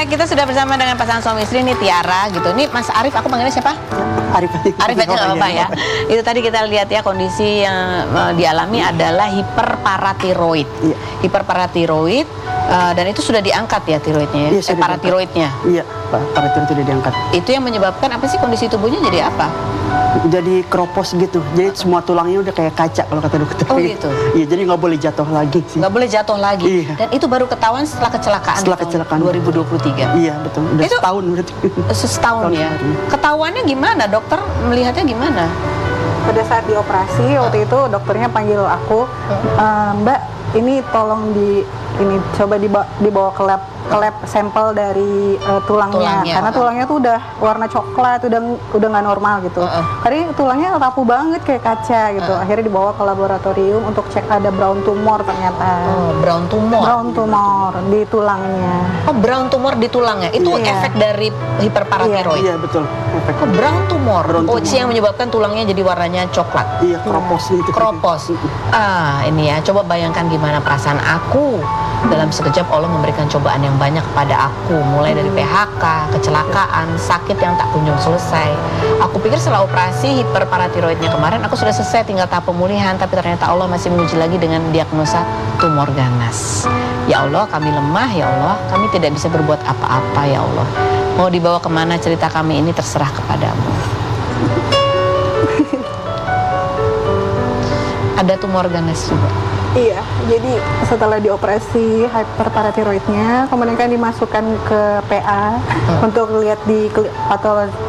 Baik, kita sudah bersama dengan pasangan suami istri nih, Tiara gitu. Nih Mas Arif, aku panggilnya siapa? Arif aja nggak apa-apa ya. Itu tadi kita lihat ya, kondisi yang dialami adalah hiperparatiroid. Iya. Hiperparatiroid, dan itu sudah diangkat ya tiroidnya ya? Iya, paratiroidnya. Iya, paratiroid sudah diangkat. Itu yang menyebabkan apa sih, kondisi tubuhnya jadi apa? Jadi keropos gitu. Jadi semua tulangnya udah kayak kaca kalau kata dokter. Oh gitu. Iya, jadi nggak boleh jatuh lagi sih. Nggak boleh jatuh lagi. Iya. Dan itu baru ketahuan setelah kecelakaan. Setelah tahun kecelakaan 2023. Iya, betul. Udah Itu setahun berarti. Setahun Tahun ya. kemarin. Ketahuannya gimana? Dokter melihatnya gimana? Pada saat dioperasi waktu itu dokternya panggil aku, Mbak, ini tolong coba dibawa ke lab sampel dari tulangnya, karena tulangnya tuh udah warna coklat, udah nggak normal gitu. Karena tulangnya rapuh banget kayak kaca gitu. Akhirnya dibawa ke laboratorium untuk cek, ada brown tumor ternyata. Oh, brown tumor. Brown tumor di tulangnya. Oh, brown tumor di tulangnya. Itu Iya. efek dari hiperparatiroid. Iya, betul. Efek. Oh, brown tumor. Brown Oh, tumor. yang menyebabkan tulangnya jadi warnanya coklat. Iya, keropos itu. Keropos. Ini ya, coba bayangkan gimana perasaan aku. Dalam sekejap Allah memberikan cobaan yang banyak kepada aku, mulai dari PHK, kecelakaan, sakit yang tak kunjung selesai. Aku pikir setelah operasi hiperparatiroidnya kemarin aku sudah selesai, tinggal tahap pemulihan, tapi ternyata Allah masih menguji lagi dengan diagnosa tumor ganas. Ya Allah, kami lemah, ya Allah, kami tidak bisa berbuat apa-apa, ya Allah. Mau dibawa kemana cerita kami ini terserah kepadamu. Ada tumor ganas juga. Iya, jadi setelah dioperasi hiperparatiroidnya, kemudian kan dimasukkan ke PA untuk lihat di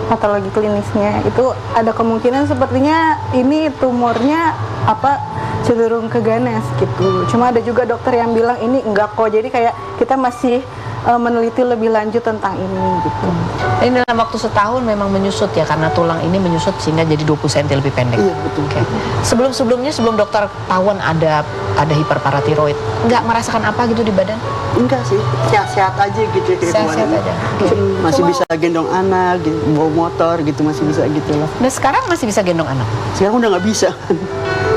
patologi klinisnya. Itu ada kemungkinan sepertinya ini tumornya cenderung ke ganas gitu. Cuma ada juga dokter yang bilang ini enggak kok. Jadi kayak kita masih meneliti lebih lanjut tentang ini gitu. Ini dalam waktu setahun memang menyusut ya, karena tulang ini menyusut sehingga jadi 20 cm lebih pendek. Iya, betul. Okay. Sebelum dokter ketahuan ada hiperparatiroid, nggak merasakan apa gitu di badan? Enggak sih, sehat-sehat aja gitu. Sehat-sehat aja. Okay. Masih bisa gendong anak, gitu, bawa motor gitu, masih bisa gitu lah. Nah sekarang masih bisa gendong anak? Sekarang udah nggak bisa.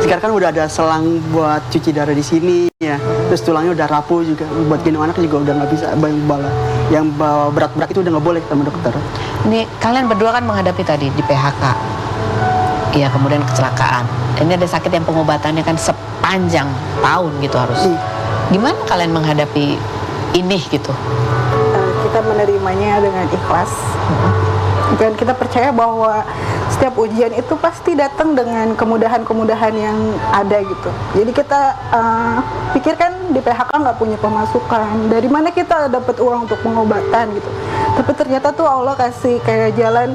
Sekarang kan udah ada selang buat cuci darah di sini ya. Terus tulangnya udah rapuh juga. Buat gendong anak juga udah nggak bisa. Yang bawa berat-berat itu udah nggak boleh sama dokter. Ini kalian berdua kan menghadapi tadi di PHK. Iya, kemudian kecelakaan. Ini ada sakit yang pengobatannya kan sepanjang tahun gitu harus. Gimana kalian menghadapi ini gitu? Kita menerimanya dengan ikhlas. Dan kita percaya bahwa setiap ujian itu pasti datang dengan kemudahan-kemudahan yang ada gitu. Jadi kita pikirkan di PHK nggak punya pemasukan, dari mana kita dapat uang untuk pengobatan gitu. Tapi ternyata tuh Allah kasih kayak jalan.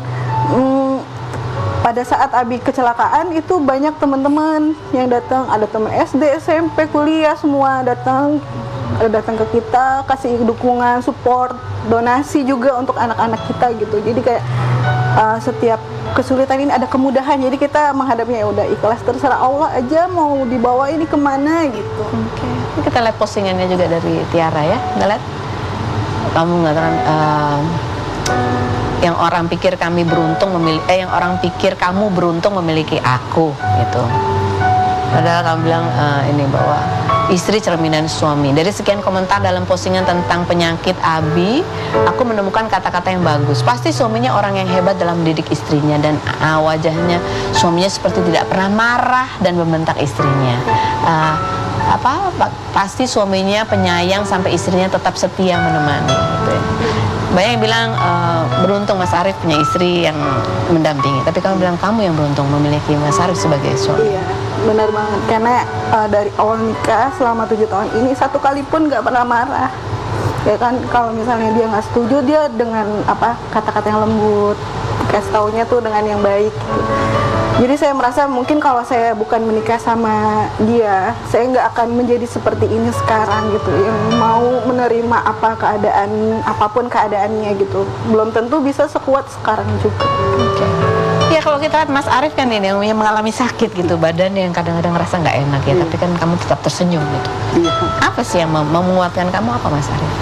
Pada saat Abi kecelakaan itu banyak teman-teman yang datang, ada teman SD, SMP, kuliah semua datang ke kita, kasih dukungan, support, donasi juga untuk anak-anak kita gitu. Jadi kayak setiap kesulitan ini ada kemudahan. Jadi kita menghadapinya ya udah ikhlas, terserah Allah aja mau dibawa ini kemana gitu. Ini kita lihat postingannya juga dari Tiara ya, nggak lihat? Kamu mengatakan yang orang pikir kami beruntung yang orang pikir kamu beruntung memiliki aku gitu. Padahal kamu bilang ini bahwa istri cerminan suami. Dari sekian komentar dalam postingan tentang penyakit Abi, aku menemukan kata-kata yang bagus. Pasti suaminya orang yang hebat dalam mendidik istrinya, dan wajahnya suaminya seperti tidak pernah marah dan membentak istrinya. Pasti suaminya penyayang sampai istrinya tetap setia menemani gitu ya. Banyak yang bilang beruntung Mas Arif punya istri yang mendampingi, tapi kamu bilang kamu yang beruntung memiliki Mas Arif sebagai suami. Iya, benar banget. Karena dari awal nikah selama 7 tahun ini satu kali pun nggak pernah marah. Ya kan, kalau misalnya dia nggak setuju, dia dengan kata-kata yang lembut, kasih taunya tuh dengan yang baik gitu. Jadi saya merasa mungkin kalau saya bukan menikah sama dia, saya nggak akan menjadi seperti ini sekarang gitu, yang mau menerima apapun keadaannya gitu. Belum tentu bisa sekuat sekarang juga. Ya kalau kita lihat Mas Arif kan ini yang mengalami sakit gitu, badan yang kadang-kadang ngerasa nggak enak ya, tapi kan kamu tetap tersenyum gitu. Apa sih yang menguatkan kamu, apa Mas Arif?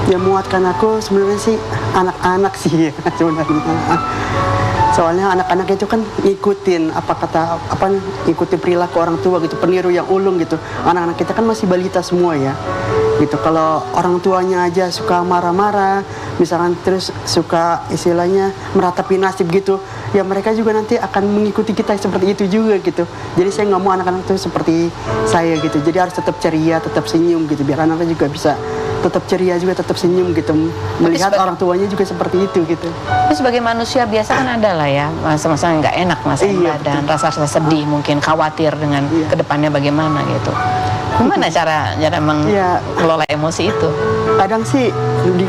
Yang menguatkan aku sebenarnya sih anak-anak sih sebenarnya. Soalnya anak-anak itu kan ngikutin ngikutin perilaku orang tua gitu, peniru yang ulung gitu. Anak-anak kita kan masih balita semua ya. Gitu. Kalau orang tuanya aja suka marah-marah, misalkan terus suka istilahnya meratapi nasib gitu, ya mereka juga nanti akan mengikuti kita seperti itu juga gitu. Jadi saya nggak mau anak-anak itu seperti saya gitu. Jadi harus tetap ceria, tetap senyum gitu, biar anaknya juga bisa tetap ceria juga, tetap senyum gitu. Melihat orang tuanya juga seperti itu gitu. Tapi sebagai manusia biasa kan ada lah ya masa-masa nggak enak, masa badan, rasa-rasa sedih, mungkin khawatir dengan kedepannya bagaimana gitu. Gimana cara mengelola emosi itu? Kadang sih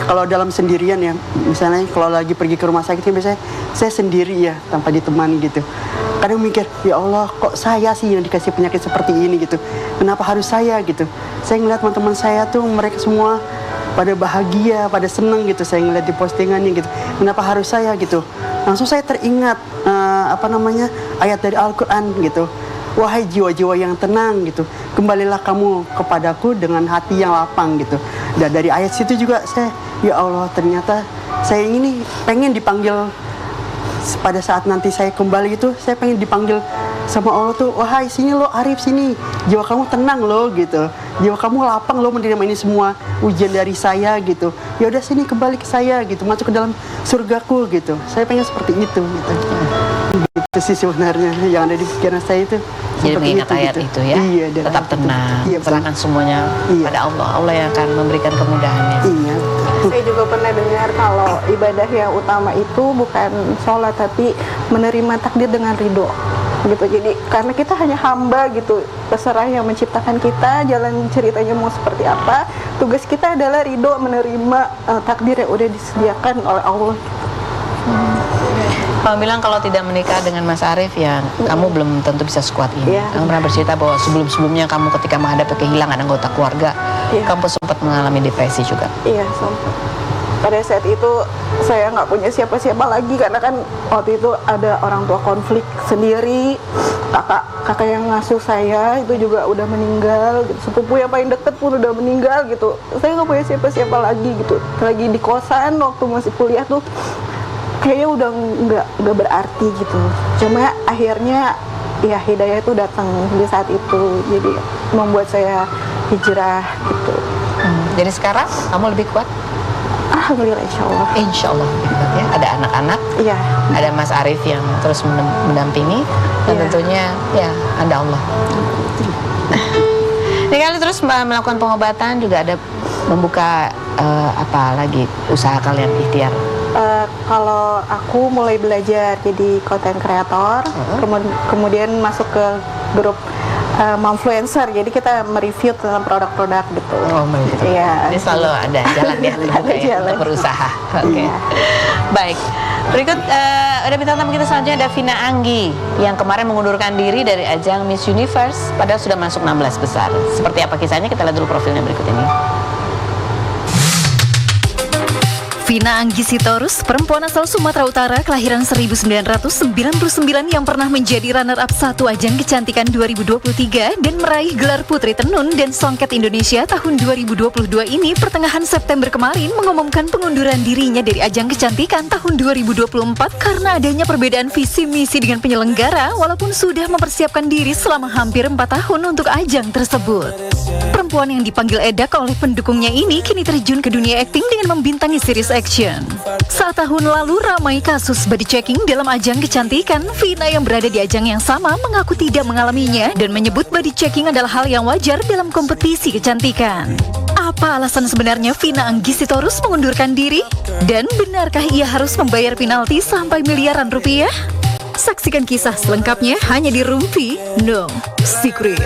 kalau dalam sendirian ya, misalnya kalau lagi pergi ke rumah sakit biasanya saya sendiri ya tanpa ditemani gitu. Kadang mikir, ya Allah kok saya sih yang dikasih penyakit seperti ini gitu. Kenapa harus saya gitu? Saya ngeliat teman-teman saya tuh mereka semua pada bahagia, pada seneng gitu. Saya ngeliat di postingannya gitu. Kenapa harus saya gitu? Langsung saya teringat ayat dari Al-Quran gitu. Wahai jiwa-jiwa yang tenang gitu, kembalilah kamu kepadaku dengan hati yang lapang gitu. Dan dari ayat situ juga saya, ya Allah ternyata saya ini pengen dipanggil pada saat nanti saya kembali itu, saya pengen dipanggil sama Allah tuh, wahai sini lo Arif sini, jiwa kamu tenang lo gitu, jiwa kamu lapang lo menerima ini semua ujian dari saya gitu. Ya udah sini kembali ke saya gitu, masuk ke dalam surgaku gitu. Saya pengen seperti itu gitu. Itu sih sebenarnya yang ada di pikiran saya itu. Jadi mengingat ayat itu ya, tetap tenang, serahkan semuanya pada Allah. Allah yang akan memberikan kemudahannya. Iya. Saya juga pernah dengar kalau ibadah yang utama itu bukan sholat, tapi menerima takdir dengan ridho. Gitu. Jadi karena kita hanya hamba gitu, peserah yang menciptakan kita, jalan ceritanya mau seperti apa, tugas kita adalah ridho menerima takdir yang udah disediakan oleh Allah. Kamu bilang kalau tidak menikah dengan Mas Arif ya kamu belum tentu bisa sekuat ini. Kamu pernah bercerita bahwa sebelum-sebelumnya kamu ketika menghadapi kehilangan anggota keluarga, kamu sempat mengalami depresi juga. Iya, sempat. Pada saat itu saya nggak punya siapa-siapa lagi karena kan waktu itu ada orang tua konflik sendiri, kakak yang ngasuh saya itu juga udah meninggal gitu. Sepupu yang paling deket pun udah meninggal gitu. Saya nggak punya siapa-siapa lagi gitu. Lagi di kosan waktu masih kuliah tuh kayaknya udah nggak berarti gitu. Cuma akhirnya ya hidayah itu datang di saat itu, jadi membuat saya hijrah gitu. Jadi sekarang kamu lebih kuat? Alhamdulillah, insya Allah lebih kuat ya. Ada anak-anak, ada Mas Arif yang terus mendampingi, dan tentunya ya ada Allah. Ini kali terus melakukan pengobatan, juga ada membuka apa lagi usaha kalian ikhtiar? Kalau aku mulai belajar jadi content creator, kemudian masuk ke grup Momfluencer, jadi kita mereview tentang produk-produk gitu. Iya. Ini selalu ada jalan ya, untuk berusaha. Oke. Baik. Berikut ada bintang tamu kita selanjutnya, ada Vina Anggi yang kemarin mengundurkan diri dari ajang Miss Universe padahal sudah masuk 16 besar. Seperti apa kisahnya? Kita lihat dulu profilnya berikut ini. Vina Anggi Sitorus, perempuan asal Sumatera Utara kelahiran 1999 yang pernah menjadi runner-up 1 ajang kecantikan 2023 dan meraih gelar Putri Tenun dan Songket Indonesia tahun 2022 ini pertengahan September kemarin mengumumkan pengunduran dirinya dari ajang kecantikan tahun 2024 karena adanya perbedaan visi misi dengan penyelenggara walaupun sudah mempersiapkan diri selama hampir 4 tahun untuk ajang tersebut. Perempuan yang dipanggil Edak oleh pendukungnya ini kini terjun ke dunia akting dengan membintangi series action. Saat tahun lalu ramai kasus body checking dalam ajang kecantikan, Vina yang berada di ajang yang sama mengaku tidak mengalaminya dan menyebut body checking adalah hal yang wajar dalam kompetisi kecantikan. Apa alasan sebenarnya Vina Anggi Sitorus mengundurkan diri? Dan benarkah ia harus membayar penalti sampai miliaran rupiah? Saksikan kisah selengkapnya hanya di Rumpi No Secret.